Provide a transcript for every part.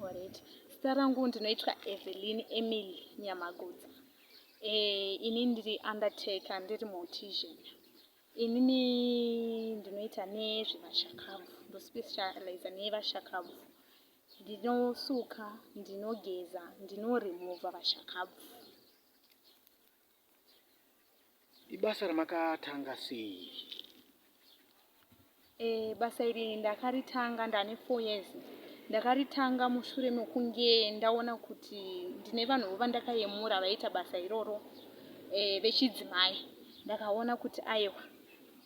Alright. Zita rangu ndinoitwa Evelyn Nyamagudza. Ini ndiri undertaker, ndiri mortician. Inini ndinoita nezvevashakabvu, ndospecialize nevashakabvu. Ndinosuka, ndinogeza, ndinoremova vashakabvu. Ibasa ramakatanga sei? Basa iri ndakaritanga ndane 4 years. Ndakaritanga mushure mekunge ndaona kuti ndine vanhu vandakayemura vaita basa iroro vechidzimai. Ndakaona kuti aiwa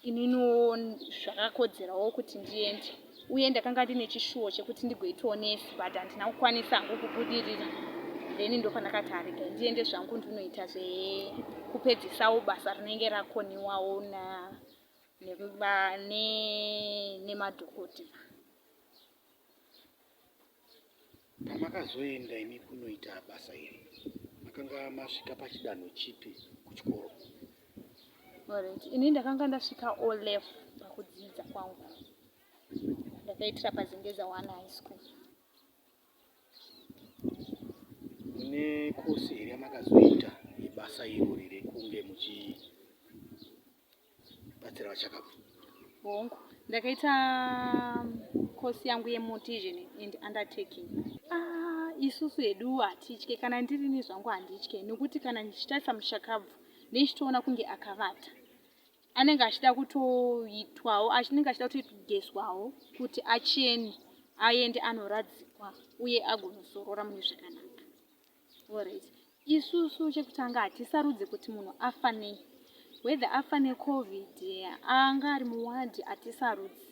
inino zvakakodzerawo kuti ndiende, uye ndakanga ndine chishuwo chekuti ndigoitawo nesi, but handina kukwanisa hangu kubudirira. Then ndopandakati arega ndiende zvangu ndinoita zvekupedzisawo basa rinenge rakoniwawo nemadhokotera. Pamakazoenda imi kunoita basa iri, makanga masvika pachidanho chipi kuchikoro? Alright. Ini ndakanga ndasvika O level pakudzidza kwangu. Ndakaitira paZengeza 1 high school. Mune kosi iri yamakazoita ibasa irori rekunge muchibatsira vashakabvu? Hongu. Ndakaita kosi yangu yeMortician and Undertaking. Isusu hedu hatitye, kana ndirini zvangu handitye, nekuti kana ndichitarisa mushakabvu ndichitoona kunge akavata, anenge achida kutoitwawo, anenge achida kutogeswawo kuti achene, aende anoradzikwa uye agonosorora mune zvakanaka. Alright. Isusu chekutanga hatisarudze kuti munhu afa nei, whether afa neCovid anga ari muwadi, hatisarudze.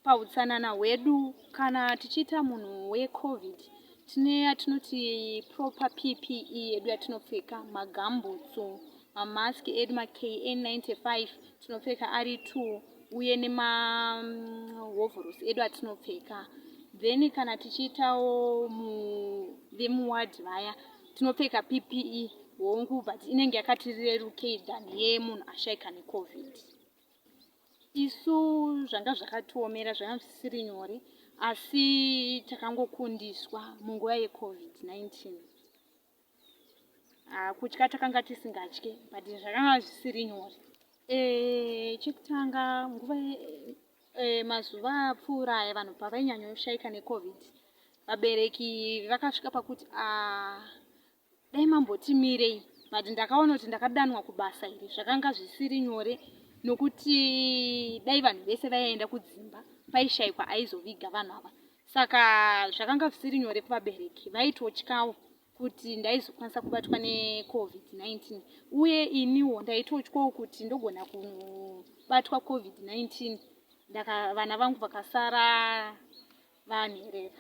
Pautsanana hwedu, kana tichiita munhu weCovid, tine yatinoti proper PPE yedu yatinopfeka, magambutsu, mamaski edu KN95 tinopfeka ari 2, uye nemahovhorosi edu atinopfeka. Then kana tichiitawo vemuwadi vaya, tinopfeka PPE hongu, but inenge yakatirerukei than yemunhu ashaika neCovid. Isu zvanga zvakatiomera, zvanga zvisiri nyore, asi takangokundiswa munguva yeCovid-19. Kutya takanga tisingatye, but zvakanga zvisiri nyore. Chekutanga nguva mazuva apfuura vanhu pavainyanya kushaika neCovid, vabereki vakasvika pakuti dai mambotimirei, but ndakaona kuti ndakadanwa kubasa iri zvakanga zvisiri nyore, nokuti dai vanhu vese vaienda kudzimba paishayikwa aizoviga vanhu ava. Saka zvakanga zvisiri nyore kuvabereki, vaitotyawo kuti ndaizokwanisa kubatwa neCovid-19, uye iniwo ndaitotyawo kuti ndogona kubatwa COVID-19, vana vangu vakasara vanherera.